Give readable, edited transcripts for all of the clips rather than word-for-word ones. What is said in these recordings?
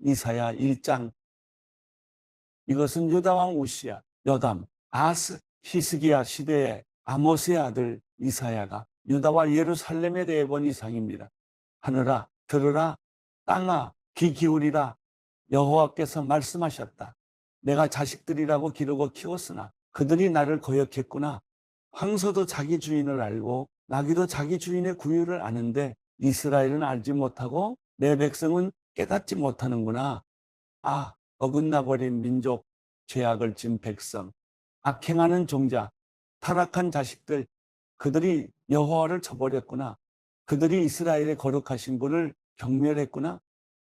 이사야 1장. 이것은 유다왕 우시야, 요담, 아스, 히스기야 시대의 아모스의 아들 이사야가 유다와 예루살렘에 대해 본 이상입니다. 하늘아 들으라, 땅아 귀 기울이라. 여호와께서 말씀하셨다. 내가 자식들이라고 기르고 키웠으나 그들이 나를 거역했구나. 황소도 자기 주인을 알고 나귀도 자기 주인의 구유를 아는데 이스라엘은 알지 못하고 내 백성은 깨닫지 못하는구나. 아, 어긋나버린 민족, 죄악을 진 백성, 악행하는 종자, 타락한 자식들, 그들이 여호와를 저버렸구나. 그들이 이스라엘의 거룩하신 분을 경멸했구나.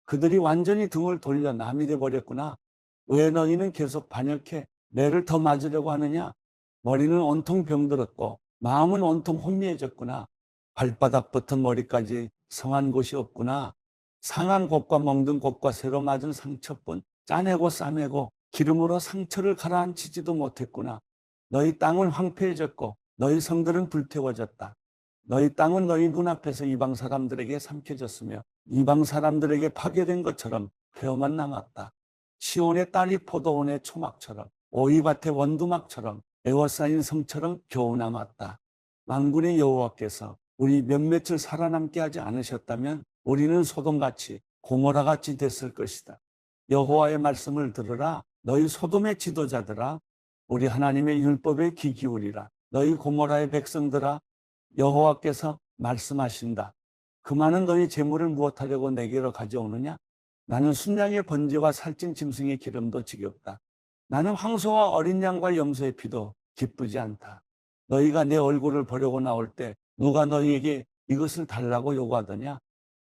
그들이 완전히 등을 돌려 남이 되어버렸구나. 왜 너희는 계속 반역해 매를 더 맞으려고 하느냐? 머리는 온통 병들었고 마음은 온통 혼미해졌구나. 발바닥부터 머리까지 성한 곳이 없구나. 상한 곳과 멍든 곳과 새로 맞은 상처뿐, 짜내고 싸매고 기름으로 상처를 가라앉히지도 못했구나. 너희 땅은 황폐해졌고 너희 성들은 불태워졌다. 너희 땅은 너희 눈앞에서 이방 사람들에게 삼켜졌으며 이방 사람들에게 파괴된 것처럼 폐허만 남았다. 시온의 딸이 포도원의 초막처럼 오이밭의 원두막처럼 에워싸인 성처럼 겨우 남았다. 만군의 여호와께서 우리 몇몇을 살아남게 하지 않으셨다면 우리는 소돔같이 고모라같이 됐을 것이다. 여호와의 말씀을 들으라. 너희 소돔의 지도자들아, 우리 하나님의 율법에 귀 기울이라. 너희 고모라의 백성들아, 여호와께서 말씀하신다. 그 많은 너희 재물을 무엇하려고 내게로 가져오느냐? 나는 순양의 번제와 살찐 짐승의 기름도 지겹다. 나는 황소와 어린 양과 염소의 피도 기쁘지 않다. 너희가 내 얼굴을 보려고 나올 때 누가 너희에게 이것을 달라고 요구하더냐?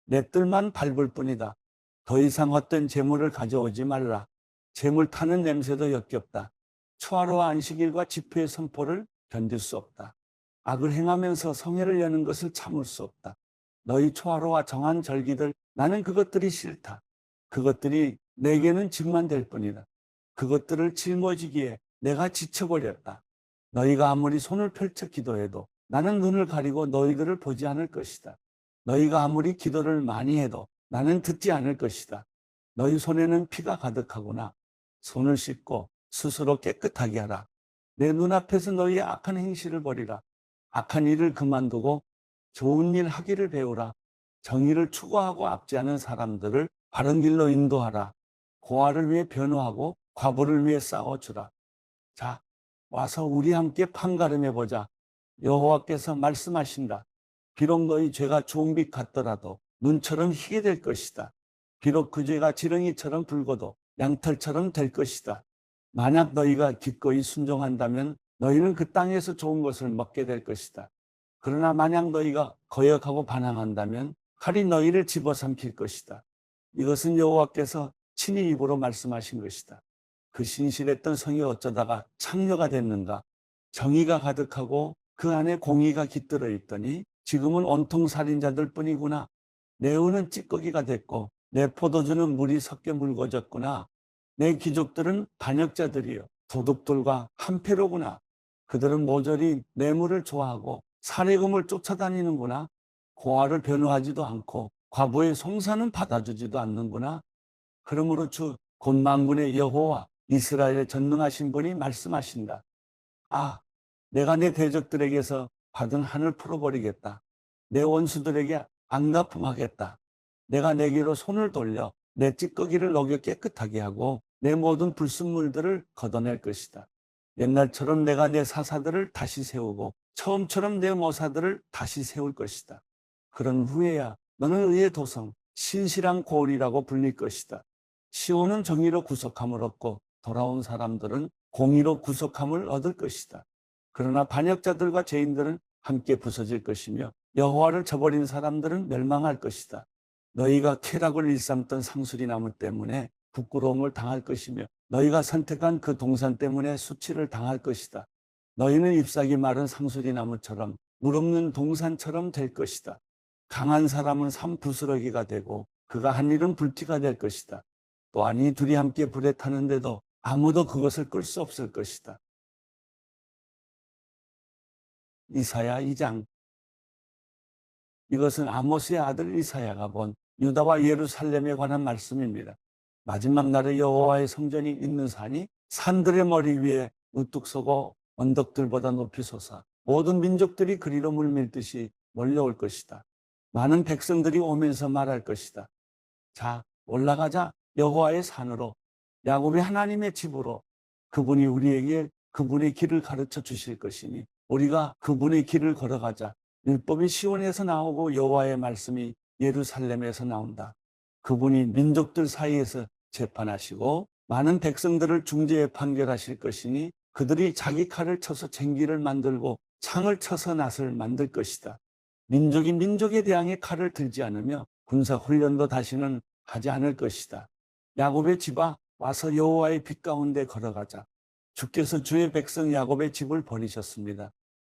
내 뜰만 밟을 뿐이다. 더 이상 헛된 재물을 가져오지 말라. 재물 타는 냄새도 역겹다. 초하루와 안식일과 집회의 선포를 견딜 수 없다. 악을 행하면서 성회를 여는 것을 참을 수 없다. 너희 초하루와 정한 절기들, 나는 그것들이 싫다. 그것들이 내게는 짐만 될 뿐이다. 그것들을 짊어지기에 내가 지쳐버렸다. 너희가 아무리 손을 펼쳐 기도해도 나는 눈을 가리고 너희들을 보지 않을 것이다. 너희가 아무리 기도를 많이 해도 나는 듣지 않을 것이다. 너희 손에는 피가 가득하구나. 손을 씻고 스스로 깨끗하게 하라. 내 눈앞에서 너희의 악한 행실을 버리라. 악한 일을 그만두고 좋은 일 하기를 배우라. 정의를 추구하고 압제하는 사람들을 바른 길로 인도하라. 고아를 위해 변호하고 과부를 위해 싸워주라. 자, 와서 우리 함께 판가름해 보자. 여호와께서 말씀하신다. 비록 너희 죄가 주홍빛 같더라도 눈처럼 희게 될 것이다. 비록 그 죄가 지렁이처럼 붉어도 양털처럼 될 것이다. 만약 너희가 기꺼이 순종한다면 너희는 그 땅에서 좋은 것을 먹게 될 것이다. 그러나 만약 너희가 거역하고 반항한다면 칼이 너희를 집어삼킬 것이다. 이것은 여호와께서 친히 입으로 말씀하신 것이다. 그 신실했던 성이 어쩌다가 창녀가 됐는가? 정의가 가득하고 그 안에 공의가 깃들어 있더니 지금은 온통 살인자들 뿐이구나. 내 은은 찌꺼기가 됐고 내 포도주는 물이 섞여 묽어졌구나. 내 귀족들은 반역자들이요 도둑들과 한패로구나. 그들은 모조리 뇌물을 좋아하고 사례금을 쫓아다니는구나. 고아를 변호하지도 않고 과부의 송사는 받아주지도 않는구나. 그러므로 주 곧 만군의 여호와 이스라엘의 전능하신 분이 말씀하신다. 아, 내가 내 대적들에게서 받은 한을 풀어버리겠다. 내 원수들에게 안갚음하겠다. 내가 내게로 손을 돌려 내 찌꺼기를 녹여 깨끗하게 하고 내 모든 불순물들을 걷어낼 것이다. 옛날처럼 내가 내 사사들을 다시 세우고 처음처럼 내 모사들을 다시 세울 것이다. 그런 후에야 너는 의의 도성, 신실한 고을이라고 불릴 것이다. 시온은 정의로 구속함을 얻고 돌아온 사람들은 공의로 구속함을 얻을 것이다. 그러나 반역자들과 죄인들은 함께 부서질 것이며 여호와를 저버린 사람들은 멸망할 것이다. 너희가 쾌락을 일삼던 상수리나무 때문에 부끄러움을 당할 것이며 너희가 선택한 그 동산 때문에 수치를 당할 것이다. 너희는 잎사귀 마른 상수리나무처럼 물 없는 동산처럼 될 것이다. 강한 사람은 산 부스러기가 되고 그가 한 일은 불티가 될 것이다. 또한 이 둘이 함께 불에 타는데도 아무도 그것을 끌 수 없을 것이다. 이사야 2장. 이것은 아모스의 아들 이사야가 본 유다와 예루살렘에 관한 말씀입니다. 마지막 날에 여호와의 성전이 있는 산이 산들의 머리 위에 우뚝 서고 언덕들보다 높이 솟아 모든 민족들이 그리로 물밀듯이 몰려올 것이다. 많은 백성들이 오면서 말할 것이다. 자, 올라가자. 여호와의 산으로, 야곱의 하나님의 집으로. 그분이 우리에게 그분의 길을 가르쳐 주실 것이니 우리가 그분의 길을 걸어가자. 율법이 시온에서 나오고 여호와의 말씀이 예루살렘에서 나온다. 그분이 민족들 사이에서 재판하시고 많은 백성들을 중재에 판결하실 것이니 그들이 자기 칼을 쳐서 쟁기를 만들고 창을 쳐서 낫을 만들 것이다. 민족이 민족에 대항해 칼을 들지 않으며 군사 훈련도 다시는 하지 않을 것이다. 야곱의 집아, 와서 여호와의 빛 가운데 걸어가자. 주께서 주의 백성 야곱의 집을 버리셨습니다.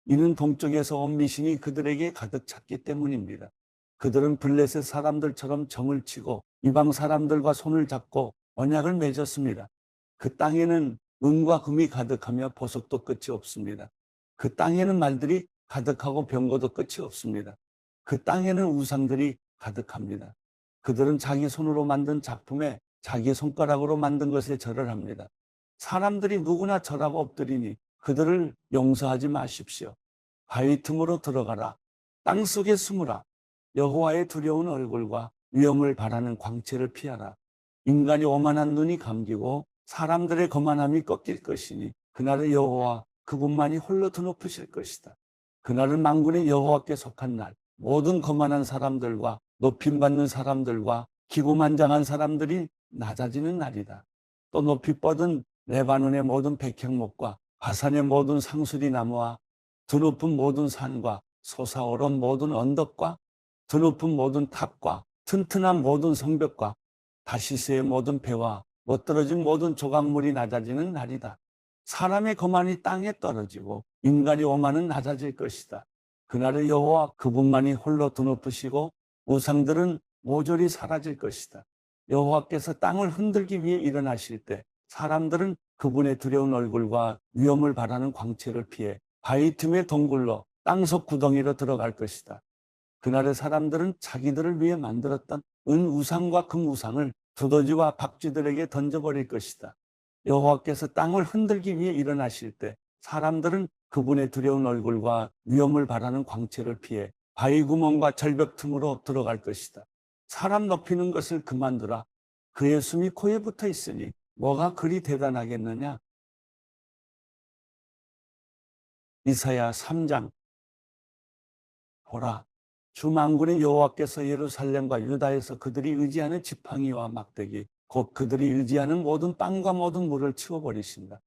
이는 동쪽에서 온 미신이 그들에게 가득 찼기 때문입니다. 그들은 블레셋 사람들처럼 정을 치고 이방 사람들과 손을 잡고 언약을 맺었습니다. 그 땅에는 은과 금이 가득하며 보석도 끝이 없습니다. 그 땅에는 말들이 가득하고 병거도 끝이 없습니다. 그 땅에는 우상들이 가득합니다. 그들은 자기 손으로 만든 작품에 자기 손가락으로 만든 것에 절을 합니다. 사람들이 누구나 절하고 엎드리니 그들을 용서하지 마십시오. 바위 틈으로 들어가라. 땅속에 숨으라. 여호와의 두려운 얼굴과 위엄을 바라는 광채를 피하라. 인간이 오만한 눈이 감기고 사람들의 거만함이 꺾일 것이니 그날의 여호와 그분만이 홀로 드높으실 것이다. 그날은 만군의 여호와께 속한 날, 모든 거만한 사람들과 높임받는 사람들과 기고만장한 사람들이 낮아지는 날이다. 또 높이 뻗은 레바논의 모든 백향목과 바산의 모든 상수리 나무와 드높은 모든 산과 솟아오른 모든 언덕과 드높은 모든 탑과 튼튼한 모든 성벽과 다시스의 모든 배와 멋들어진 모든 조각물이 낮아지는 날이다. 사람의 거만이 땅에 떨어지고 인간의 오만은 낮아질 것이다. 그날의 여호와 그분만이 홀로 드높으시고 우상들은 모조리 사라질 것이다. 여호와께서 땅을 흔들기 위해 일어나실 때 사람들은 그분의 두려운 얼굴과 위엄을 바라는 광채를 피해 바위 틈의 동굴로 땅속 구덩이로 들어갈 것이다. 그날의 사람들은 자기들을 위해 만들었던 은 우상과 금 우상을 두더지와 박쥐들에게 던져버릴 것이다. 여호와께서 땅을 흔들기 위해 일어나실 때 사람들은 그분의 두려운 얼굴과 위엄을 바라는 광채를 피해 바위 구멍과 절벽 틈으로 들어갈 것이다. 사람 높이는 것을 그만두라. 그의 숨이 코에 붙어 있으니 뭐가 그리 대단하겠느냐. 이사야 3장. 보라, 주 만군의 여호와께서 예루살렘과 유다에서 그들이 의지하는 지팡이와 막대기 곧 그들이 의지하는 모든 빵과 모든 물을 치워버리신다.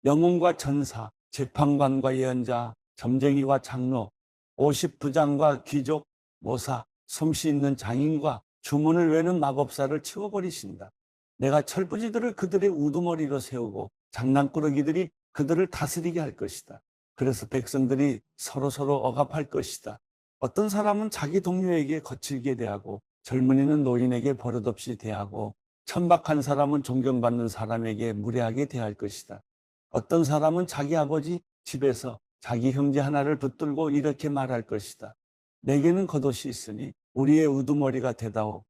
영웅과 전사, 재판관과 예언자, 점쟁이와 장로, 50부장과 귀족, 모사, 솜씨 있는 장인과 주문을 외는 마법사를 치워버리신다. 내가 철부지들을 그들의 우두머리로 세우고 장난꾸러기들이 그들을 다스리게 할 것이다. 그래서 백성들이 서로서로 억압할 것이다. 어떤 사람은 자기 동료에게 거칠게 대하고 젊은이는 노인에게 버릇없이 대하고 천박한 사람은 존경받는 사람에게 무례하게 대할 것이다. 어떤 사람은 자기 아버지 집에서 자기 형제 하나를 붙들고 이렇게 말할 것이다. 내게는 겉옷이 있으니 우리의 우두머리가 되다오.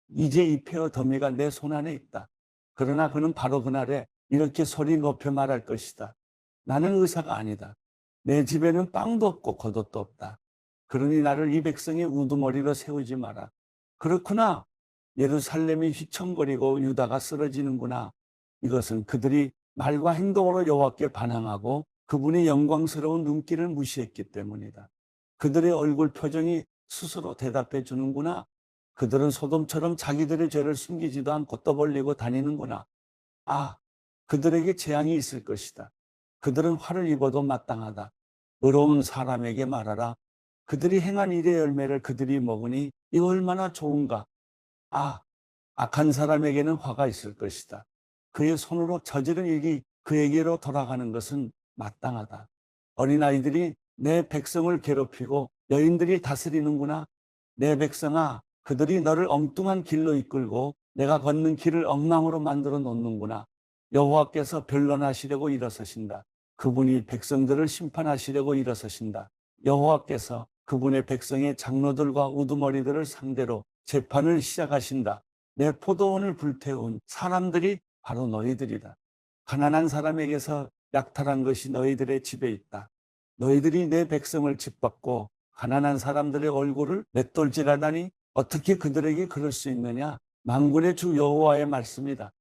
이제 이 폐허 더미가 내 손안에 있다. 그러나 그는 바로 그날에 이렇게 소리 높여 말할 것이다. 나는 의사가 아니다. 내 집에는 빵도 없고 겉옷도 없다. 그러니 나를 이 백성의 우두머리로 세우지 마라. 그렇구나. 예루살렘이 휘청거리고 유다가 쓰러지는구나. 이것은 그들이 말과 행동으로 여호와께 반항하고 그분의 영광스러운 눈길을 무시했기 때문이다. 그들의 얼굴 표정이 스스로 대답해 주는구나. 그들은 소돔처럼 자기들의 죄를 숨기지도 않고 떠벌리고 다니는구나. 아, 그들에게 재앙이 있을 것이다. 그들은 화를 입어도 마땅하다. 의로운 사람에게 말하라. 그들이 행한 일의 열매를 그들이 먹으니 이 얼마나 좋은가. 아, 악한 사람에게는 화가 있을 것이다. 그의 손으로 저지른 일이 그에게로 돌아가는 것은 마땅하다. 어린아이들이 내 백성을 괴롭히고 여인들이 다스리는구나. 내 백성아, 그들이 너를 엉뚱한 길로 이끌고 내가 걷는 길을 엉망으로 만들어 놓는구나. 여호와께서 변론하시려고 일어서신다. 그분이 백성들을 심판하시려고 일어서신다. 여호와께서 그분의 백성의 장로들과 우두머리들을 상대로 재판을 시작하신다. 내 포도원을 불태운 사람들이 바로 너희들이다. 가난한 사람에게서 약탈한 것이 너희들의 집에 있다. 너희들이 내 백성을 짓밟고 가난한 사람들의 얼굴을 맷돌질하다니 어떻게 그들에게 그럴 수 있느냐? 만군의 주 여호와의 말씀이다.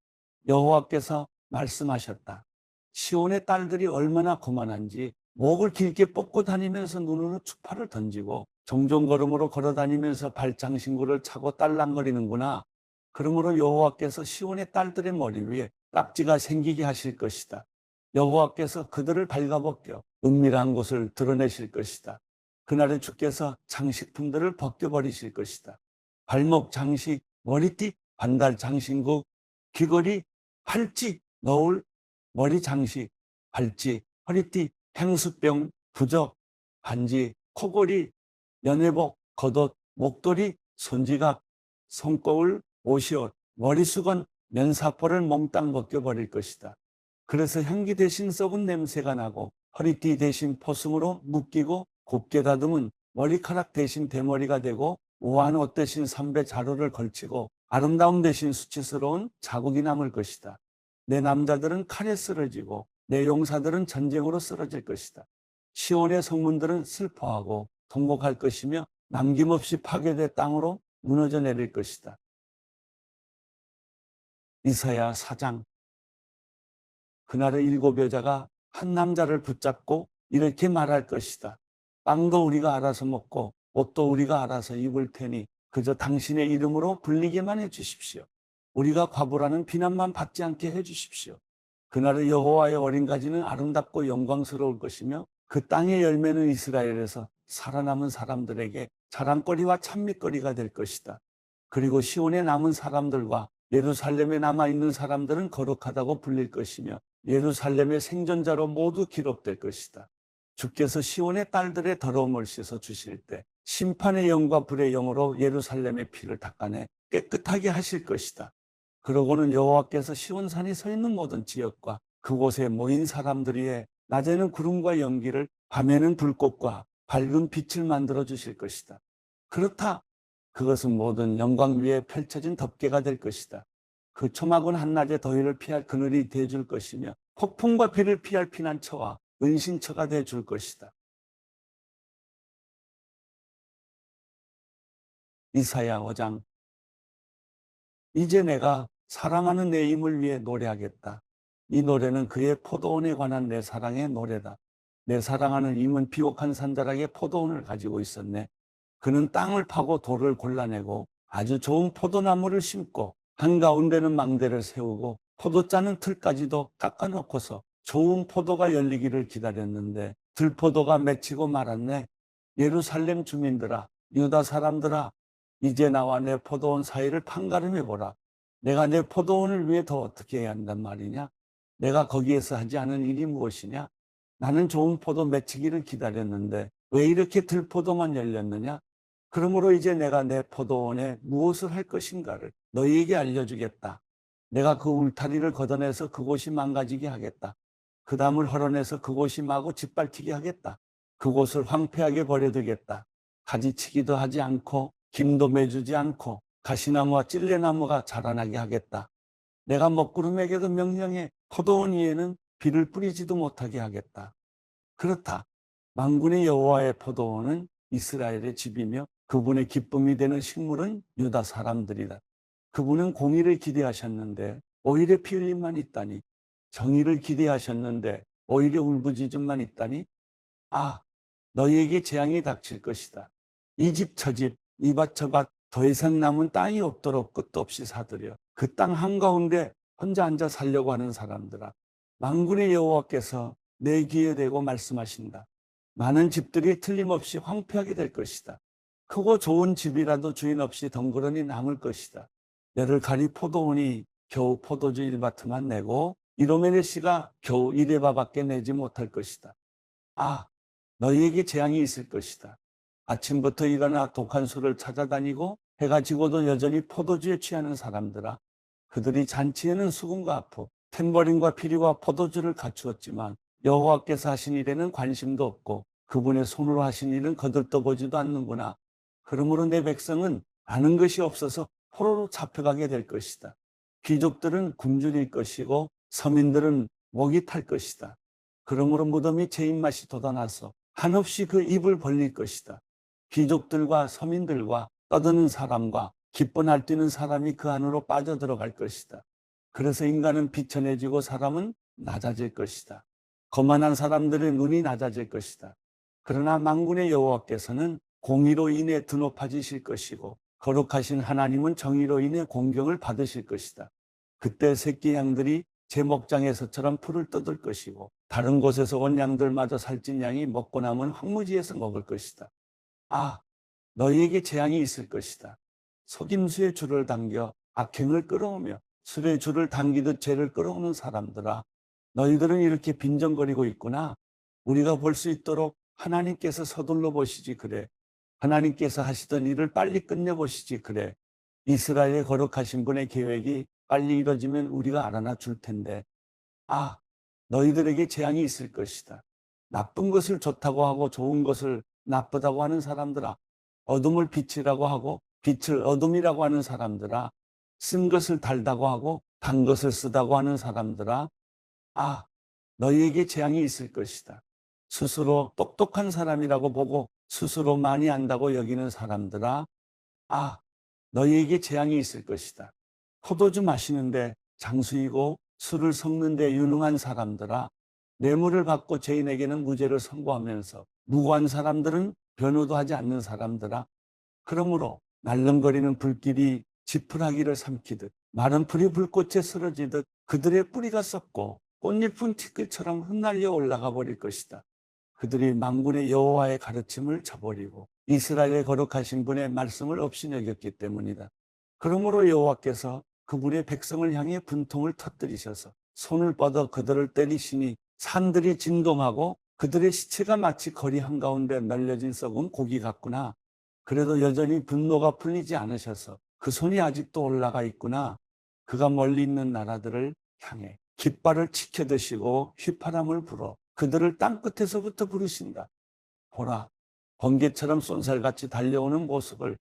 여호와께서 말씀하셨다. 시온의 딸들이 얼마나 고만한지 목을 길게 뻗고 다니면서 눈으로 추파를 던지고 종종걸음으로 걸어다니면서 발장신구를 차고 딸랑거리는구나. 그러므로 여호와께서 시온의 딸들의 머리 위에 딱지가 생기게 하실 것이다. 여호와께서 그들을 발가벗겨 은밀한 곳을 드러내실 것이다. 그날에 주께서 장식품들을 벗겨버리실 것이다. 발목 장식, 머리띠, 반달 장신구, 귀걸이, 팔찌, 너울, 머리 장식, 발찌, 허리띠, 향수병, 부적, 반지, 코걸이, 연회복, 겉옷, 목도리, 손지갑, 손거울, 옷이옷, 머리수건, 면사포를 몽땅 벗겨버릴 것이다. 그래서 향기 대신 썩은 냄새가 나고 허리띠 대신 포승으로 묶이고 곱게 다듬은 머리카락 대신 대머리가 되고 우아한 옷 대신 삼배 자루를 걸치고 아름다움 대신 수치스러운 자국이 남을 것이다. 내 남자들은 칼에 쓰러지고 내 용사들은 전쟁으로 쓰러질 것이다. 시온의 성문들은 슬퍼하고 통곡할 것이며 남김없이 파괴된 땅으로 무너져 내릴 것이다. 이사야 4장. 그날의 7 여자가 한 남자를 붙잡고 이렇게 말할 것이다. 빵도 우리가 알아서 먹고 옷도 우리가 알아서 입을 테니 그저 당신의 이름으로 불리게만 해주십시오. 우리가 과부라는 비난만 받지 않게 해주십시오. 그날의 여호와의 어린 가지는 아름답고 영광스러울 것이며 그 땅의 열매는 이스라엘에서 살아남은 사람들에게 자랑거리와 찬미거리가 될 것이다. 그리고 시온에 남은 사람들과 예루살렘에 남아있는 사람들은 거룩하다고 불릴 것이며 예루살렘의 생존자로 모두 기록될 것이다. 주께서 시온의 딸들의 더러움을 씻어 주실 때 심판의 영과 불의 영으로 예루살렘의 피를 닦아내 깨끗하게 하실 것이다. 그러고는 여호와께서 시온산이 서 있는 모든 지역과 그곳에 모인 사람들 위에 낮에는 구름과 연기를 밤에는 불꽃과 밝은 빛을 만들어 주실 것이다. 그렇다. 그것은 모든 영광 위에 펼쳐진 덮개가 될 것이다. 그 초막은 한낮에 더위를 피할 그늘이 되어줄 것이며 폭풍과 비를 피할 피난처와 은신처가 되어줄 것이다. 이사야 5장. 이제 내가 사랑하는 내 임을 위해 노래하겠다. 이 노래는 그의 포도원에 관한 내 사랑의 노래다. 내 사랑하는 임은 비옥한 산자락에 포도원을 가지고 있었네. 그는 땅을 파고 돌을 골라내고 아주 좋은 포도나무를 심고 한가운데는 망대를 세우고 포도 짜는 틀까지도 깎아놓고서 좋은 포도가 열리기를 기다렸는데 들포도가 맺히고 말았네. 예루살렘 주민들아, 유다 사람들아, 이제 나와 내 포도원 사이를 판가름해 보라. 내가 내 포도원을 위해 더 어떻게 해야 한단 말이냐? 내가 거기에서 하지 않은 일이 무엇이냐? 나는 좋은 포도 맺히기를 기다렸는데 왜 이렇게 들포도만 열렸느냐? 그러므로 이제 내가 내 포도원에 무엇을 할 것인가를 너희에게 알려주겠다. 내가 그 울타리를 걷어내서 그곳이 망가지게 하겠다. 그 담을 헐어내서 그곳이 마구 짓밟히게 하겠다. 그곳을 황폐하게 버려두겠다. 가지치기도 하지 않고 김도 매주지 않고 가시나무와 찔레나무가 자라나게 하겠다. 내가 먹구름에게도 명령해 포도원 위에는 비를 뿌리지도 못하게 하겠다. 그렇다. 만군의 여호와의 포도원은 이스라엘의 집이며 그분의 기쁨이 되는 식물은 유다 사람들이다. 그분은 공의를 기대하셨는데 오히려 피 흘림만 있다니, 정의를 기대하셨는데 오히려 울부짖음만 있다니. 아, 너희에게 재앙이 닥칠 것이다. 이 집 저 집, 이 밭 저 밭, 더 이상 남은 땅이 없도록 끝도 없이 사들여 그 땅 한가운데 혼자 앉아 살려고 하는 사람들아, 만군의 여호와께서 내 귀에 대고 말씀하신다. 많은 집들이 틀림없이 황폐하게 될 것이다. 크고 좋은 집이라도 주인 없이 덩그러니 남을 것이다. 열을 가리 포도원이 겨우 포도주 1바트만 내고 이로멜의 씨가 겨우 1에바밖에 내지 못할 것이다. 아, 너희에게 재앙이 있을 것이다. 아침부터 일어나 독한 술을 찾아다니고 해가 지고도 여전히 포도주에 취하는 사람들아, 그들이 잔치에는 수금과 아프, 탬버린과 피리와 포도주를 갖추었지만 여호와께서 하신 일에는 관심도 없고 그분의 손으로 하신 일은 거들떠보지도 않는구나. 그러므로 내 백성은 아는 것이 없어서 포로로 잡혀가게 될 것이다. 귀족들은 굶주릴 것이고 서민들은 목이 탈 것이다. 그러므로 무덤이 제 입맛이 돋아나서 한없이 그 입을 벌릴 것이다. 귀족들과 서민들과 떠드는 사람과 기뻐 날뛰는 사람이 그 안으로 빠져들어갈 것이다. 그래서 인간은 비천해지고 사람은 낮아질 것이다. 거만한 사람들의 눈이 낮아질 것이다. 그러나 만군의 여호와께서는 공의로 인해 드높아지실 것이고 거룩하신 하나님은 정의로 인해 공경을 받으실 것이다. 그때 새끼 양들이 제 목장에서처럼 풀을 뜯을 것이고 다른 곳에서 온 양들마저 살찐 양이 먹고 남은 황무지에서 먹을 것이다. 아, 너희에게 재앙이 있을 것이다. 속임수의 줄을 당겨 악행을 끌어오며 술의 줄을 당기듯 죄를 끌어오는 사람들아, 너희들은 이렇게 빈정거리고 있구나. 우리가 볼 수 있도록 하나님께서 서둘러 보시지 그래. 하나님께서 하시던 일을 빨리 끝내보시지 그래. 이스라엘의 거룩하신 분의 계획이 빨리 이뤄지면 우리가 알아나 줄 텐데. 아, 너희들에게 재앙이 있을 것이다. 나쁜 것을 좋다고 하고 좋은 것을 나쁘다고 하는 사람들아, 어둠을 빛이라고 하고 빛을 어둠이라고 하는 사람들아, 쓴 것을 달다고 하고 단 것을 쓰다고 하는 사람들아, 아, 너희에게 재앙이 있을 것이다. 스스로 똑똑한 사람이라고 보고 스스로 많이 안다고 여기는 사람들아, 아, 너희에게 재앙이 있을 것이다. 포도주 마시는데 장수이고 술을 섞는데 유능한 사람들아, 뇌물을 받고 죄인에게는 무죄를 선고하면서 무고한 사람들은 변호도 하지 않는 사람들아, 그러므로 날름거리는 불길이 지푸라기를 삼키듯 마른 풀이 불꽃에 쓰러지듯 그들의 뿌리가 썩고 꽃잎은 티끌처럼 흩날려 올라가 버릴 것이다. 그들이 만군의 여호와의 가르침을 저버리고 이스라엘의 거룩하신 분의 말씀을 없이 여겼기 때문이다. 그러므로 여호와께서 그분의 백성을 향해 분통을 터뜨리셔서 손을 뻗어 그들을 때리시니 산들이 진동하고 그들의 시체가 마치 거리 한가운데 널려진 썩은 고기 같구나. 그래도 여전히 분노가 풀리지 않으셔서 그 손이 아직도 올라가 있구나. 그가 멀리 있는 나라들을 향해 깃발을 치켜드시고 휘파람을 불어 그들을 땅끝에서부터 부르신다. 보라, 번개처럼 쏜살같이 달려오는 모습을.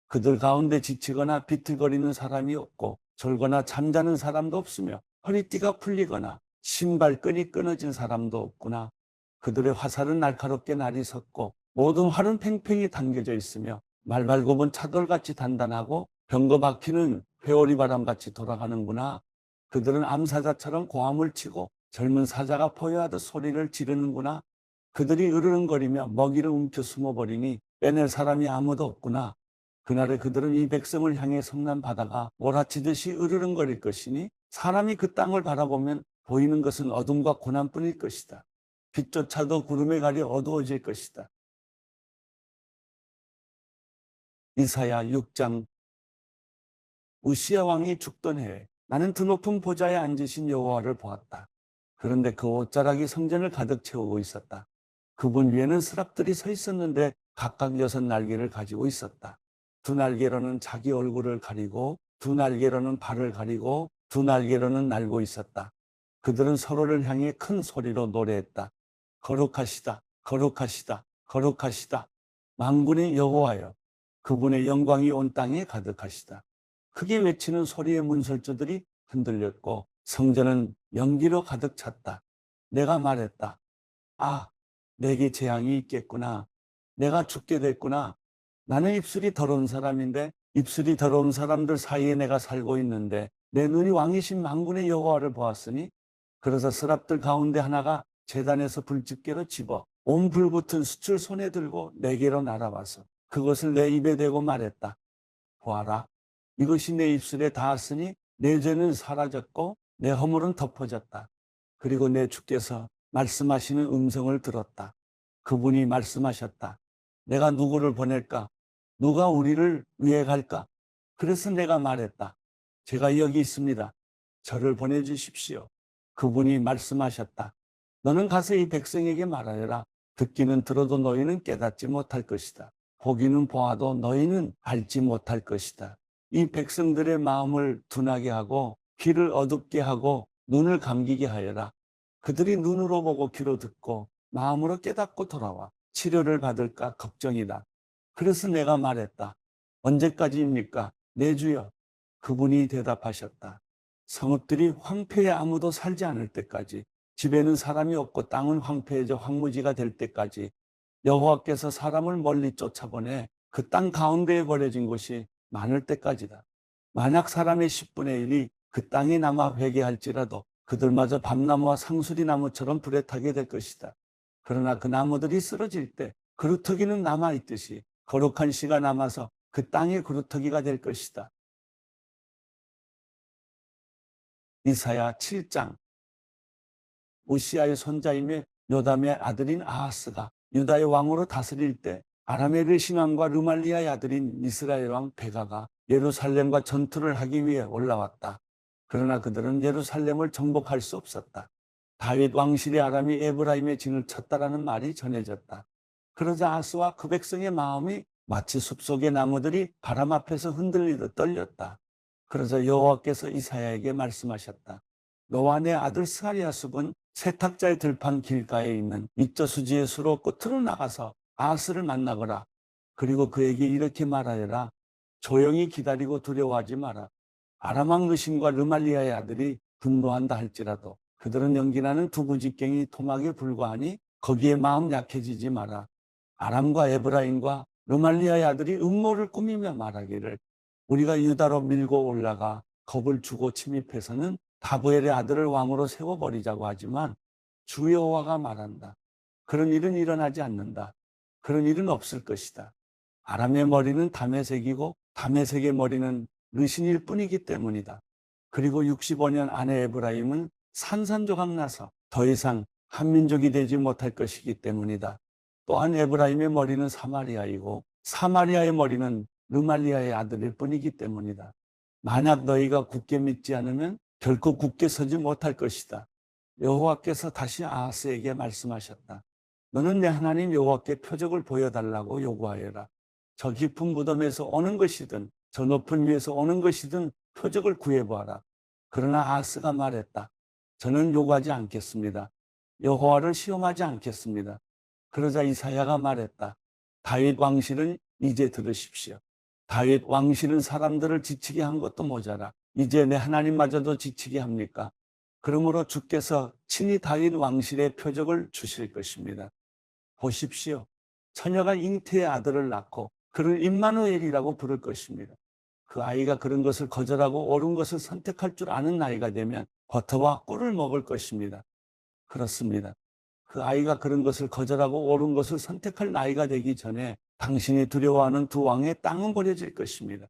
그들 가운데 지치거나 비틀거리는 사람이 없고 졸거나 잠자는 사람도 없으며 허리띠가 풀리거나 신발끈이 끊어진 사람도 없구나. 그들의 화살은 날카롭게 날이 섰고 모든 활은 팽팽히 당겨져 있으며 말발굽은 차돌같이 단단하고 병거 바퀴는 회오리 바람같이 돌아가는구나. 그들은 암사자처럼 고함을 치고 젊은 사자가 포효하듯 소리를 지르는구나. 그들이 으르렁거리며 먹이를 움켜 숨어버리니 빼낼 사람이 아무도 없구나. 그날에 그들은 이 백성을 향해 성난 바다가 몰아치듯이 으르렁거릴 것이니 사람이 그 땅을 바라보면 보이는 것은 어둠과 고난뿐일 것이다. 빛조차도 구름에 가려 어두워질 것이다. 이사야 6장. 우시야 왕이 죽던 해에 나는 드높은 보좌에 앉으신 여호와를 보았다. 그런데 그 옷자락이 성전을 가득 채우고 있었다. 그분 위에는 스랍들이 서 있었는데 각각 6날개를 가지고 있었다. 두 날개로는 자기 얼굴을 가리고 두 날개로는 발을 가리고 두 날개로는 날고 있었다. 그들은 서로를 향해 큰 소리로 노래했다. 거룩하시다, 거룩하시다, 거룩하시다. 만군의 여호와여, 그분의 영광이 온 땅에 가득하시다. 크게 외치는 소리의 문설주들이 흔들렸고 성전은 연기로 가득 찼다. 내가 말했다. 아, 내게 재앙이 있겠구나. 내가 죽게 됐구나. 나는 입술이 더러운 사람인데 입술이 더러운 사람들 사이에 내가 살고 있는데 내 눈이 왕이신 만군의 여호와를 보았으니, 그래서 스랍들 가운데 하나가 제단에서 불집게로 집어 온 불붙은 숯을 손에 들고 내게로 날아와서 그것을 내 입에 대고 말했다. 보아라, 이것이 내 입술에 닿았으니 내 죄는 사라졌고 내 허물은 덮어졌다. 그리고 내 주께서 말씀하시는 음성을 들었다. 그분이 말씀하셨다. 내가 누구를 보낼까? 누가 우리를 위해 갈까? 그래서 내가 말했다. 제가 여기 있습니다. 저를 보내주십시오. 그분이 말씀하셨다. 너는 가서 이 백성에게 말하여라. 듣기는 들어도 너희는 깨닫지 못할 것이다. 보기는 보아도 너희는 알지 못할 것이다. 이 백성들의 마음을 둔하게 하고 귀를 어둡게 하고 눈을 감기게 하여라. 그들이 눈으로 보고 귀로 듣고 마음으로 깨닫고 돌아와 치료를 받을까 걱정이다. 그래서 내가 말했다. 언제까지입니까? 내 주여, 그분이 대답하셨다. 성읍들이 황폐해 아무도 살지 않을 때까지, 집에는 사람이 없고 땅은 황폐해져 황무지가 될 때까지 여호와께서 사람을 멀리 쫓아보내 그 땅 가운데에 버려진 곳이 많을 때까지다. 만약 사람의 10분의 1이 그 땅에 남아 회개할지라도 그들마저 밤나무와 상수리 나무처럼 불에 타게 될 것이다. 그러나 그 나무들이 쓰러질 때 그루터기는 남아있듯이 거룩한 씨가 남아서 그 땅의 그루터기가 될 것이다. 이사야 7장. 우시아의 손자이며 요담의 아들인 아하스가 유다의 왕으로 다스릴 때 아람의 르시망과 르말리아의 아들인 이스라엘 왕 베가가 예루살렘과 전투를 하기 위해 올라왔다. 그러나 그들은 예루살렘을 정복할 수 없었다. 다윗 왕실의 아람이 에브라임의 진을 쳤다라는 말이 전해졌다. 그러자 아하스와 그 백성의 마음이 마치 숲속의 나무들이 바람 앞에서 흔들리듯 떨렸다. 그러자 여호와께서 이사야에게 말씀하셨다. 너와 내 아들 스가랴 숲은 세탁자의 들판 길가에 있는 이저수지의 수로 끝으로 나가서 아하스를 만나거라. 그리고 그에게 이렇게 말하여라. 조용히 기다리고 두려워하지 마라. 아람 왕 르신과 르말리아의 아들이 분노한다 할지라도 그들은 연기나는 두부직갱이 토막에 불과하니 거기에 마음 약해지지 마라. 아람과 에브라임과 르말리아의 아들이 음모를 꾸미며 말하기를 우리가 유다로 밀고 올라가 겁을 주고 침입해서는 다브엘의 아들을 왕으로 세워버리자고 하지만 주 여호와가 말한다. 그런 일은 일어나지 않는다. 그런 일은 없을 것이다. 아람의 머리는 다메섹이고 다메섹의 머리는 르신일 뿐이기 때문이다. 그리고 65년 안에 에브라임은 산산조각 나서 더 이상 한민족이 되지 못할 것이기 때문이다. 또한 에브라임의 머리는 사마리아이고 사마리아의 머리는 르말리아의 아들일 뿐이기 때문이다. 만약 너희가 굳게 믿지 않으면 결코 굳게 서지 못할 것이다. 여호와께서 다시 아하스에게 말씀하셨다. 너는 내 하나님 여호와께 표적을 보여달라고 요구하여라. 저 깊은 무덤에서 오는 것이든 저 높은 위에서 오는 것이든 표적을 구해보아라. 그러나 아하스가 말했다. 저는 요구하지 않겠습니다. 여호와를 시험하지 않겠습니다. 그러자 이사야가 말했다. 다윗 왕실은 이제 들으십시오. 다윗 왕실은 사람들을 지치게 한 것도 모자라 이제 내 하나님마저도 지치게 합니까? 그러므로 주께서 친히 다윗 왕실의 표적을 주실 것입니다. 보십시오. 처녀가 잉태의 아들을 낳고 그를 임마누엘이라고 부를 것입니다. 그 아이가 그런 것을 거절하고 옳은 것을 선택할 줄 아는 나이가 되면 버터와 꿀을 먹을 것입니다. 그렇습니다. 그 아이가 그런 것을 거절하고 옳은 것을 선택할 나이가 되기 전에 당신이 두려워하는 두 왕의 땅은 버려질 것입니다.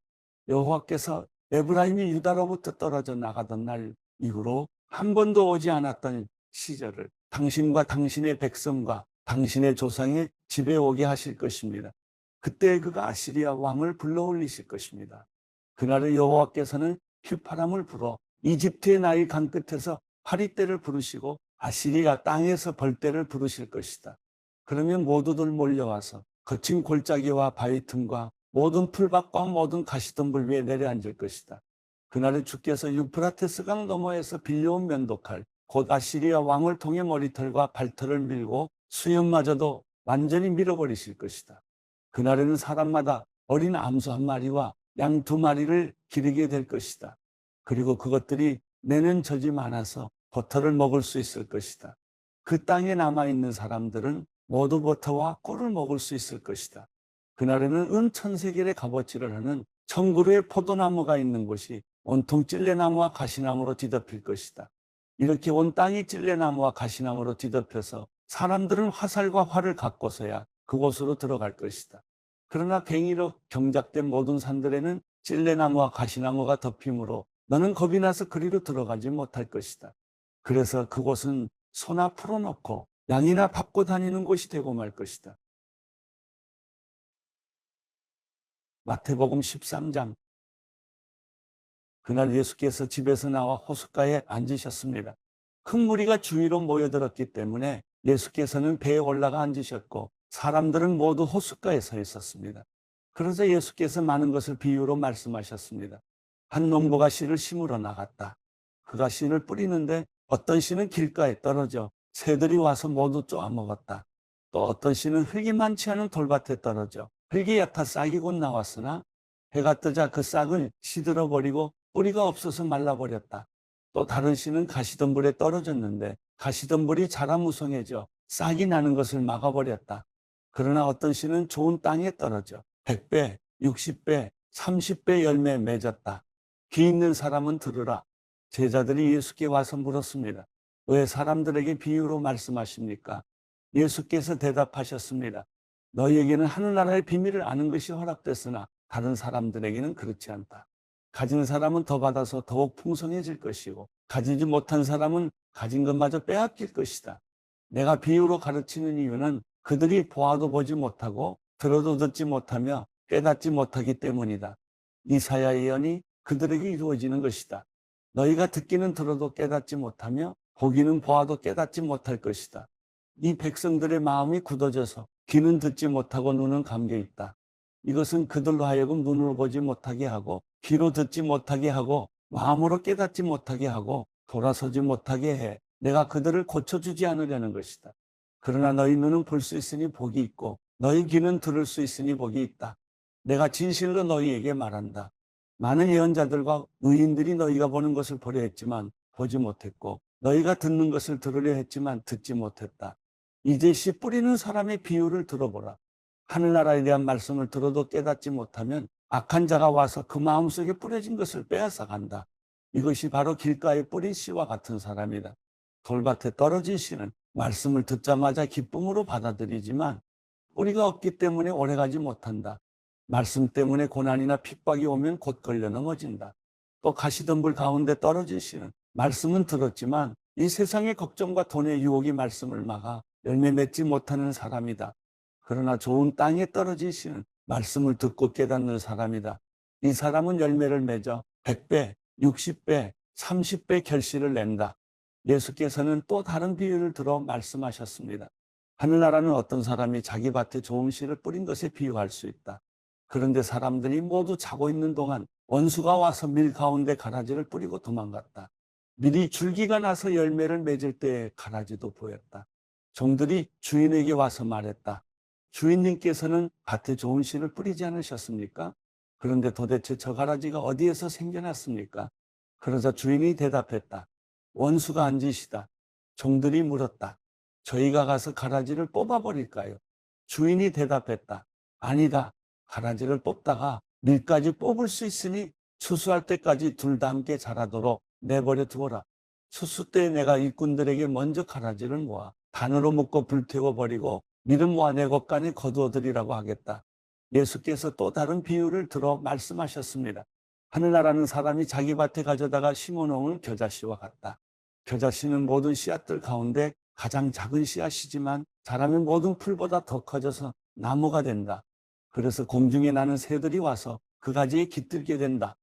여호와께서 에브라임이 유다로부터 떨어져 나가던 날 이후로 한 번도 오지 않았던 시절을 당신과 당신의 백성과 당신의 조상의 집에 오게 하실 것입니다. 그때 그가 아시리아 왕을 불러올리실 것입니다. 그날에 여호와께서는 휘파람을 불어 이집트의 나일 강 끝에서 파리떼를 부르시고 아시리아 땅에서 벌떼를 부르실 것이다. 그러면 모두들 몰려와서 거친 골짜기와 바위 틈과 모든 풀밭과 모든 가시덤불 위에 내려앉을 것이다. 그날에 주께서 유프라테스 강 너머에서 빌려온 면도칼 곧 아시리아 왕을 통해 머리털과 발털을 밀고 수염마저도 완전히 밀어버리실 것이다. 그날에는 사람마다 어린 암소 한 마리와 양 두 마리를 기르게 될 것이다. 그리고 그것들이 내는 젖이 많아서 버터를 먹을 수 있을 것이다. 그 땅에 남아있는 사람들은 모두 버터와 꿀을 먹을 수 있을 것이다. 그날에는 은천세겔의 값어치를 하는 천그루의 포도나무가 있는 곳이 온통 찔레나무와 가시나무로 뒤덮일 것이다. 이렇게 온 땅이 찔레나무와 가시나무로 뒤덮여서 사람들은 화살과 활을 갖고서야 그곳으로 들어갈 것이다. 그러나 괭이로 경작된 모든 산들에는 찔레나무와 가시나무가 덮이므로 너는 겁이 나서 그리로 들어가지 못할 것이다. 그래서 그곳은 소나 풀어놓고 양이나 밟고 다니는 곳이 되고 말 것이다. 마태복음 13장. 그날 예수께서 집에서 나와 호숫가에 앉으셨습니다. 큰 무리가 주위로 모여들었기 때문에 예수께서는 배에 올라가 앉으셨고 사람들은 모두 호숫가에 서 있었습니다. 그러자 예수께서 많은 것을 비유로 말씀하셨습니다. 한 농부가 씨를 심으러 나갔다. 그가 씨를 뿌리는데 어떤 씨는 길가에 떨어져 새들이 와서 모두 쪼아먹었다. 또 어떤 씨는 흙이 많지 않은 돌밭에 떨어져 흙이 얕아 싹이 곧 나왔으나 해가 뜨자 그 싹을 시들어 버리고 뿌리가 없어서 말라버렸다. 또 다른 씨는 가시덤불에 떨어졌는데 가시덤불이 자라 무성해져 싹이 나는 것을 막아버렸다. 그러나 어떤 씨는 좋은 땅에 떨어져 100배, 60배, 30배 열매 맺었다. 귀 있는 사람은 들으라. 제자들이 예수께 와서 물었습니다. 왜 사람들에게 비유로 말씀하십니까? 예수께서 대답하셨습니다. 너희에게는 하늘나라의 비밀을 아는 것이 허락됐으나 다른 사람들에게는 그렇지 않다. 가진 사람은 더 받아서 더욱 풍성해질 것이고 가지지 못한 사람은 가진 것마저 빼앗길 것이다. 내가 비유로 가르치는 이유는 그들이 보아도 보지 못하고 들어도 듣지 못하며 깨닫지 못하기 때문이다. 이사야 예언이 그들에게 이루어지는 것이다. 너희가 듣기는 들어도 깨닫지 못하며 보기는 보아도 깨닫지 못할 것이다. 이 백성들의 마음이 굳어져서 귀는 듣지 못하고 눈은 감겨 있다. 이것은 그들로 하여금 눈으로 보지 못하게 하고 귀로 듣지 못하게 하고 마음으로 깨닫지 못하게 하고 돌아서지 못하게 해 내가 그들을 고쳐주지 않으려는 것이다. 그러나 너희 눈은 볼 수 있으니 복이 있고 너희 귀는 들을 수 있으니 복이 있다. 내가 진실로 너희에게 말한다. 많은 예언자들과 의인들이 너희가 보는 것을 보려 했지만 보지 못했고 너희가 듣는 것을 들으려 했지만 듣지 못했다. 이제 씨 뿌리는 사람의 비유를 들어보라. 하늘나라에 대한 말씀을 들어도 깨닫지 못하면 악한 자가 와서 그 마음속에 뿌려진 것을 빼앗아 간다. 이것이 바로 길가에 뿌린 씨와 같은 사람이다. 돌밭에 떨어진 씨는 말씀을 듣자마자 기쁨으로 받아들이지만 뿌리가 없기 때문에 오래가지 못한다. 말씀 때문에 고난이나 핍박이 오면 곧 걸려 넘어진다. 또 가시덤불 가운데 떨어진 씨는 말씀은 들었지만 이 세상의 걱정과 돈의 유혹이 말씀을 막아 열매 맺지 못하는 사람이다. 그러나 좋은 땅에 떨어진 씨는 말씀을 듣고 깨닫는 사람이다. 이 사람은 열매를 맺어 100배, 60배, 30배 결실을 낸다. 예수께서는 또 다른 비유를 들어 말씀하셨습니다. 하늘나라는 어떤 사람이 자기 밭에 좋은 씨를 뿌린 것에 비유할 수 있다. 그런데 사람들이 모두 자고 있는 동안 원수가 와서 밀 가운데 가라지를 뿌리고 도망갔다. 밀이 줄기가 나서 열매를 맺을 때에 가라지도 보였다. 종들이 주인에게 와서 말했다. 주인님께서는 밭에 좋은 씨를 뿌리지 않으셨습니까? 그런데 도대체 저 가라지가 어디에서 생겨났습니까? 그러자 주인이 대답했다. 원수가 한 짓이다. 종들이 물었다. 저희가 가서 가라지를 뽑아버릴까요? 주인이 대답했다. 아니다. 가라지를 뽑다가 밀까지 뽑을 수 있으니 추수할 때까지 둘 다 함께 자라도록 내버려 두어라. 추수 때 내가 일꾼들에게 먼저 가라지를 모아 단으로 묶고 불태워버리고 밀은 모아 내 곳간에 거두어들이라고 하겠다. 예수께서 또 다른 비유를 들어 말씀하셨습니다. 하늘나라는 사람이 자기 밭에 가져다가 심어놓은 겨자씨와 같다. 겨자씨는 모든 씨앗들 가운데 가장 작은 씨앗이지만 자라면 모든 풀보다 더 커져서 나무가 된다. 그래서 공중에 나는 새들이 와서 그 가지에 깃들게 된다.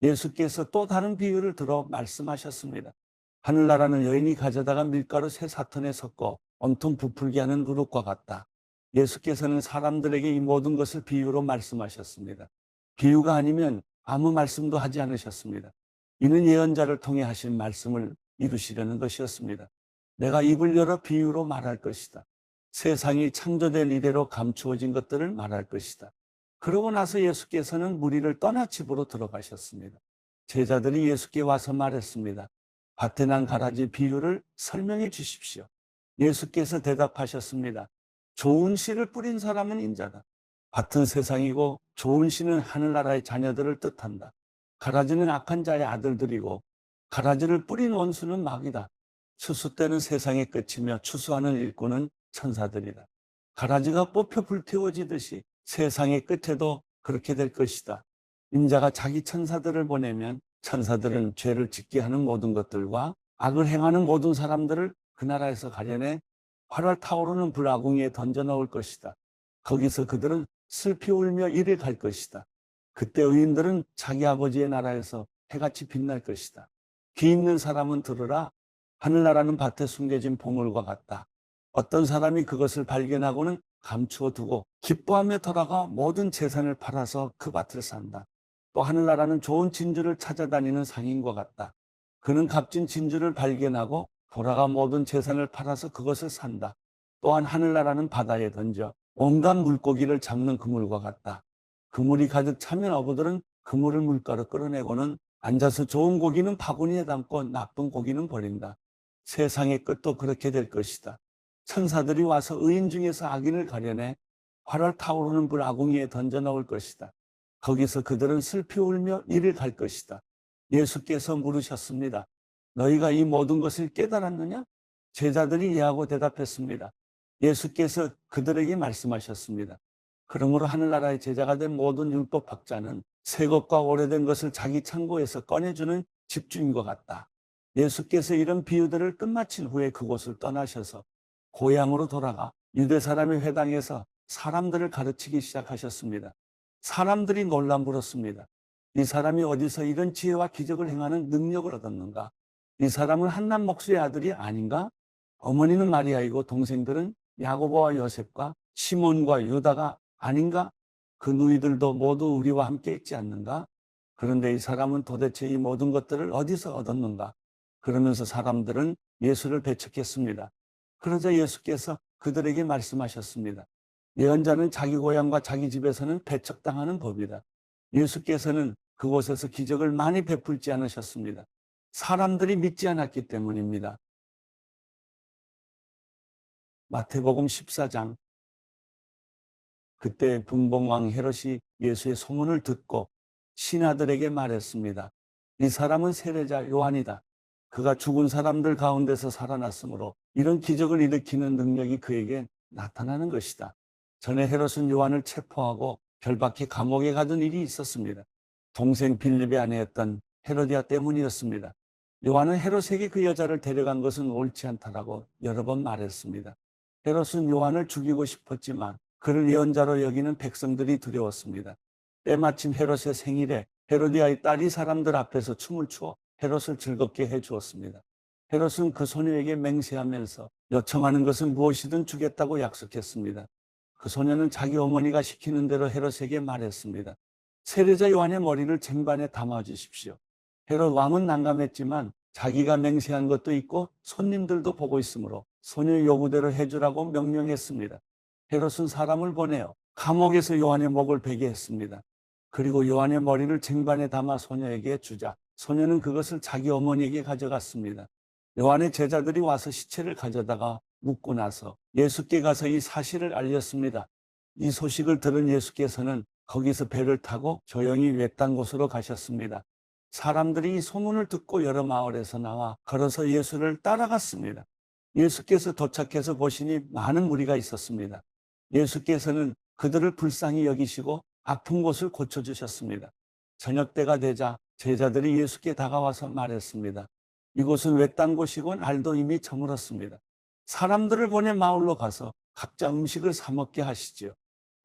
예수께서 또 다른 비유를 들어 말씀하셨습니다. 하늘나라는 여인이 가져다가 밀가루 세 사턴에 섞어 온통 부풀게 하는 그릇과 같다. 예수께서는 사람들에게 이 모든 것을 비유로 말씀하셨습니다. 비유가 아니면 아무 말씀도 하지 않으셨습니다. 이는 예언자를 통해 하신 말씀을 이루시려는 것이었습니다. 내가 입을 열어 비유로 말할 것이다. 세상이 창조된 이래로 감추어진 것들을 말할 것이다. 그러고 나서 예수께서는 무리를 떠나 집으로 들어가셨습니다. 제자들이 예수께 와서 말했습니다. 밭에 난 가라지 비유를 설명해 주십시오. 예수께서 대답하셨습니다. 좋은 씨를 뿌린 사람은 인자다. 밭은 세상이고 좋은 씨는 하늘나라의 자녀들을 뜻한다. 가라지는 악한 자의 아들들이고 가라지를 뿌린 원수는 마귀다. 추수 때는 세상의 끝이며 추수하는 일꾼은 천사들이다. 가라지가 뽑혀 불태워지듯이 세상의 끝에도 그렇게 될 것이다. 인자가 자기 천사들을 보내면 천사들은 죄를 짓게 하는 모든 것들과 악을 행하는 모든 사람들을 그 나라에서 가려내 활활 타오르는 불아궁이에 던져 넣을 것이다. 거기서 그들은 슬피 울며 이래 갈 것이다. 그때 의인들은 자기 아버지의 나라에서 해같이 빛날 것이다. 귀 있는 사람은 들으라. 하늘나라는 밭에 숨겨진 보물과 같다. 어떤 사람이 그것을 발견하고는 감추어 두고 기뻐하며 돌아가 모든 재산을 팔아서 그 밭을 산다. 또 하늘나라는 좋은 진주를 찾아다니는 상인과 같다. 그는 값진 진주를 발견하고 돌아가 모든 재산을 팔아서 그것을 산다. 또한 하늘나라는 바다에 던져 온갖 물고기를 잡는 그물과 같다. 그물이 가득 차면 어부들은 그물을 물가로 끌어내고는 앉아서 좋은 고기는 바구니에 담고 나쁜 고기는 버린다. 세상의 끝도 그렇게 될 것이다. 천사들이 와서 의인 중에서 악인을 가려내 활활 타오르는 불 아궁이에 던져 넣을 것이다. 거기서 그들은 슬피 울며 이를 갈 것이다. 예수께서 물으셨습니다. 너희가 이 모든 것을 깨달았느냐? 제자들이 예하고 대답했습니다. 예수께서 그들에게 말씀하셨습니다. 그러므로 하늘나라의 제자가 된 모든 율법학자는 새 것과 오래된 것을 자기 창고에서 꺼내주는 집주인과 같다. 예수께서 이런 비유들을 끝마친 후에 그곳을 떠나셔서 고향으로 돌아가 유대 사람의 회당에서 사람들을 가르치기 시작하셨습니다. 사람들이 놀라 물었습니다. 이 사람이 어디서 이런 지혜와 기적을 행하는 능력을 얻었는가? 이 사람은 한남 목수의 아들이 아닌가? 어머니는 마리아이고 동생들은 야고보와 요셉과 시몬과 유다가 아닌가? 그 누이들도 모두 우리와 함께 있지 않는가? 그런데 이 사람은 도대체 이 모든 것들을 어디서 얻었는가? 그러면서 사람들은 예수를 배척했습니다. 그러자 예수께서 그들에게 말씀하셨습니다. 예언자는 자기 고향과 자기 집에서는 배척당하는 법이다. 예수께서는 그곳에서 기적을 많이 베풀지 않으셨습니다. 사람들이 믿지 않았기 때문입니다. 마태복음 14장. 그때 분봉왕 헤롯이 예수의 소문을 듣고 신하들에게 말했습니다. 이 사람은 세례자 요한이다. 그가 죽은 사람들 가운데서 살아났으므로 이런 기적을 일으키는 능력이 그에게 나타나는 것이다. 전에 헤롯은 요한을 체포하고 결박해 감옥에 가둔 일이 있었습니다. 동생 빌립의 아내였던 헤로디아 때문이었습니다. 요한은 헤롯에게 그 여자를 데려간 것은 옳지 않다라고 여러 번 말했습니다. 헤롯은 요한을 죽이고 싶었지만 그를 예언자로 여기는 백성들이 두려웠습니다. 때마침 헤롯의 생일에 헤로디아의 딸이 사람들 앞에서 춤을 추어 헤롯을 즐겁게 해주었습니다. 헤롯은 그 소녀에게 맹세하면서 요청하는 것은 무엇이든 주겠다고 약속했습니다. 그 소녀는 자기 어머니가 시키는 대로 헤롯에게 말했습니다. 세례자 요한의 머리를 쟁반에 담아주십시오. 헤롯 왕은 난감했지만 자기가 맹세한 것도 있고 손님들도 보고 있으므로 소녀 요구대로 해주라고 명령했습니다. 헤롯은 사람을 보내어 감옥에서 요한의 목을 베게 했습니다. 그리고 요한의 머리를 쟁반에 담아 소녀에게 주자 소녀는 그것을 자기 어머니에게 가져갔습니다. 요한의 제자들이 와서 시체를 가져다가 묻고 나서 예수께 가서 이 사실을 알렸습니다. 이 소식을 들은 예수께서는 거기서 배를 타고 조용히 외딴 곳으로 가셨습니다. 사람들이 이 소문을 듣고 여러 마을에서 나와 걸어서 예수를 따라갔습니다. 예수께서 도착해서 보시니 많은 무리가 있었습니다. 예수께서는 그들을 불쌍히 여기시고 아픈 곳을 고쳐주셨습니다. 저녁 때가 되자 제자들이 예수께 다가와서 말했습니다. 이곳은 외딴 곳이고 날도 이미 저물었습니다. 사람들을 보내 마을로 가서 각자 음식을 사 먹게 하시지요.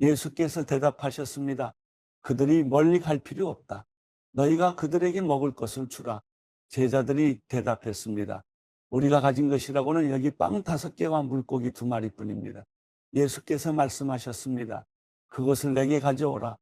예수께서 대답하셨습니다. 그들이 멀리 갈 필요 없다. 너희가 그들에게 먹을 것을 주라. 제자들이 대답했습니다. 우리가 가진 것이라고는 여기 빵 5개와 물고기 2마리뿐입니다. 예수께서 말씀하셨습니다. 그것을 내게 가져오라.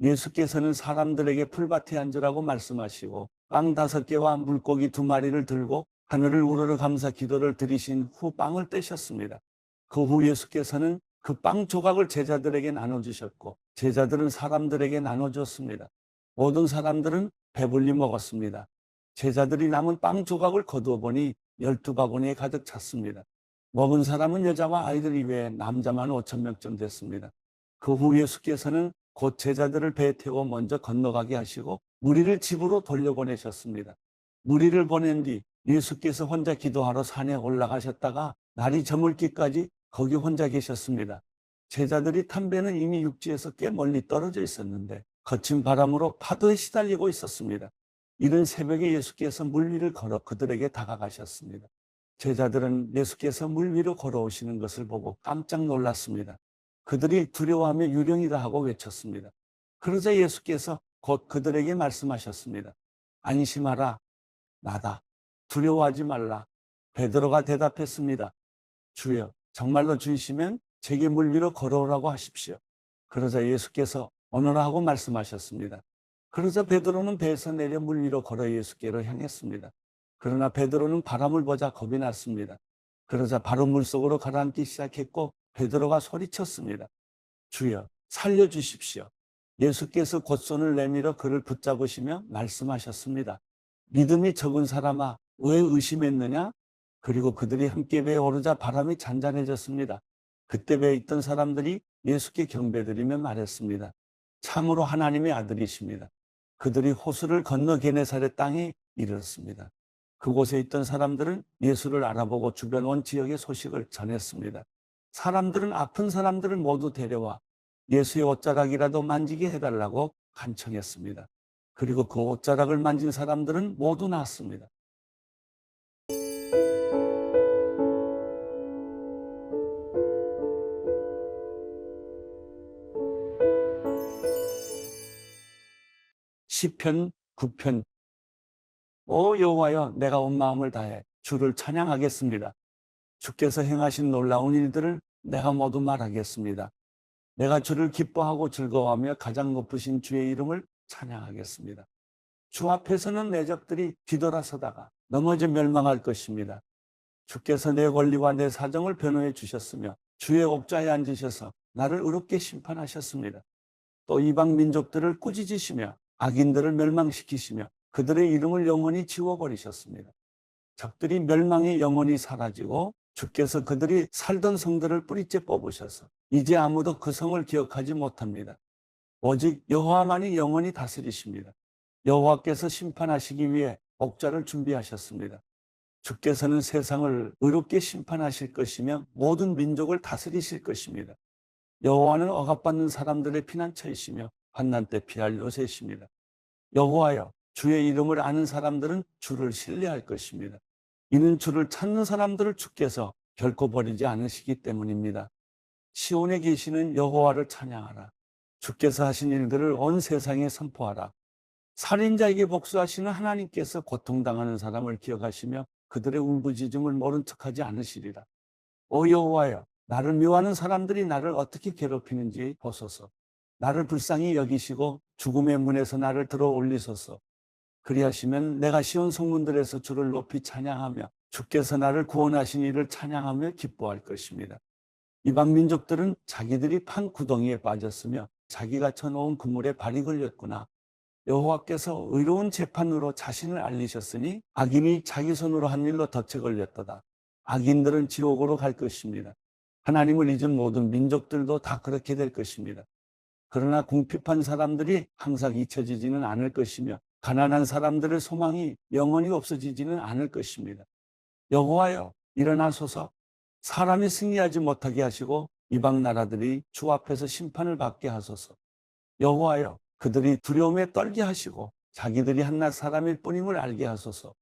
예수께서는 사람들에게 풀밭에 앉으라고 말씀하시고 빵 5개와 물고기 2마리를 들고 하늘을 우러러 감사 기도를 드리신 후 빵을 떼셨습니다. 그 후 예수께서는 그 빵 조각을 제자들에게 나눠주셨고 제자들은 사람들에게 나눠줬습니다. 모든 사람들은 배불리 먹었습니다. 제자들이 남은 빵 조각을 거두어 보니 12바구니에 가득 찼습니다. 먹은 사람은 여자와 아이들 이외에 남자만 5,000명쯤 됐습니다. 그 후 예수께서는 곧 제자들을 배에 태워 먼저 건너가게 하시고 무리를 집으로 돌려보내셨습니다. 무리를 보낸 뒤 예수께서 혼자 기도하러 산에 올라가셨다가 날이 저물기까지 거기 혼자 계셨습니다. 제자들이 탄 배는 이미 육지에서 꽤 멀리 떨어져 있었는데 거친 바람으로 파도에 시달리고 있었습니다. 이른 새벽에 예수께서 물 위를 걸어 그들에게 다가가셨습니다. 제자들은 예수께서 물 위로 걸어오시는 것을 보고 깜짝 놀랐습니다. 그들이 두려워하며 유령이다 하고 외쳤습니다. 그러자 예수께서 곧 그들에게 말씀하셨습니다. 안심하라, 나다. 두려워하지 말라. 베드로가 대답했습니다. 주여, 정말로 주이시면 제게 물 위로 걸어오라고 하십시오. 그러자 예수께서 오너라 하고 말씀하셨습니다. 그러자 베드로는 배에서 내려 물 위로 걸어 예수께로 향했습니다. 그러나 베드로는 바람을 보자 겁이 났습니다. 그러자 바로 물속으로 가라앉기 시작했고 베드로가 소리쳤습니다. 주여, 살려주십시오. 예수께서 곧손을 내밀어 그를 붙잡으시며 말씀하셨습니다. 믿음이 적은 사람아, 왜 의심했느냐? 그리고 그들이 함께 배에 오르자 바람이 잔잔해졌습니다. 그때 배에 있던 사람들이 예수께 경배드리며 말했습니다. 참으로 하나님의 아들이십니다. 그들이 호수를 건너 게네사렛 땅에 이르렀습니다. 그곳에 있던 사람들은 예수를 알아보고 주변 온 지역의 소식을 전했습니다. 사람들은 아픈 사람들을 모두 데려와 예수의 옷자락이라도 만지게 해달라고 간청했습니다. 그리고 그 옷자락을 만진 사람들은 모두 나았습니다. 시편 9편. 오 여호와여, 내가 온 마음을 다해 주를 찬양하겠습니다. 주께서 행하신 놀라운 일들을 내가 모두 말하겠습니다. 내가 주를 기뻐하고 즐거워하며 가장 높으신 주의 이름을 찬양하겠습니다. 주 앞에서는 내 적들이 뒤돌아서다가 넘어져 멸망할 것입니다. 주께서 내 권리와 내 사정을 변호해 주셨으며 주의 옥좌에 앉으셔서 나를 의롭게 심판하셨습니다. 또 이방 민족들을 꾸짖으시며 악인들을 멸망시키시며 그들의 이름을 영원히 지워버리셨습니다. 적들이 멸망이 영원히 사라지고 주께서 그들이 살던 성들을 뿌리째 뽑으셔서 이제 아무도 그 성을 기억하지 못합니다. 오직 여호와만이 영원히 다스리십니다. 여호와께서 심판하시기 위해 옥좌를 준비하셨습니다. 주께서는 세상을 의롭게 심판하실 것이며 모든 민족을 다스리실 것입니다. 여호와는 억압받는 사람들의 피난처이시며 환난 때 피할 요새십니다. 여호와여, 주의 이름을 아는 사람들은 주를 신뢰할 것입니다. 이는 주를 찾는 사람들을 주께서 결코 버리지 않으시기 때문입니다. 시온에 계시는 여호와를 찬양하라. 주께서 하신 일들을 온 세상에 선포하라. 살인자에게 복수하시는 하나님께서 고통당하는 사람을 기억하시며 그들의 울부짖음을 모른 척하지 않으시리라. 오 여호와여, 나를 미워하는 사람들이 나를 어떻게 괴롭히는지 보소서. 나를 불쌍히 여기시고 죽음의 문에서 나를 들어 올리소서. 그리하시면 내가 시온 성문들에서 주를 높이 찬양하며 주께서 나를 구원하신 이를 찬양하며 기뻐할 것입니다. 이방 민족들은 자기들이 판 구덩이에 빠졌으며 자기가 쳐놓은 그물에 발이 걸렸구나. 여호와께서 의로운 재판으로 자신을 알리셨으니 악인이 자기 손으로 한 일로 덫에 걸렸도다. 악인들은 지옥으로 갈 것입니다. 하나님을 잊은 모든 민족들도 다 그렇게 될 것입니다. 그러나 궁핍한 사람들이 항상 잊혀지지는 않을 것이며 가난한 사람들의 소망이 영원히 없어지지는 않을 것입니다. 여호와여, 일어나소서. 사람이 승리하지 못하게 하시고 이방 나라들이 주 앞에서 심판을 받게 하소서. 여호와여, 그들이 두려움에 떨게 하시고 자기들이 한낱 사람일 뿐임을 알게 하소서.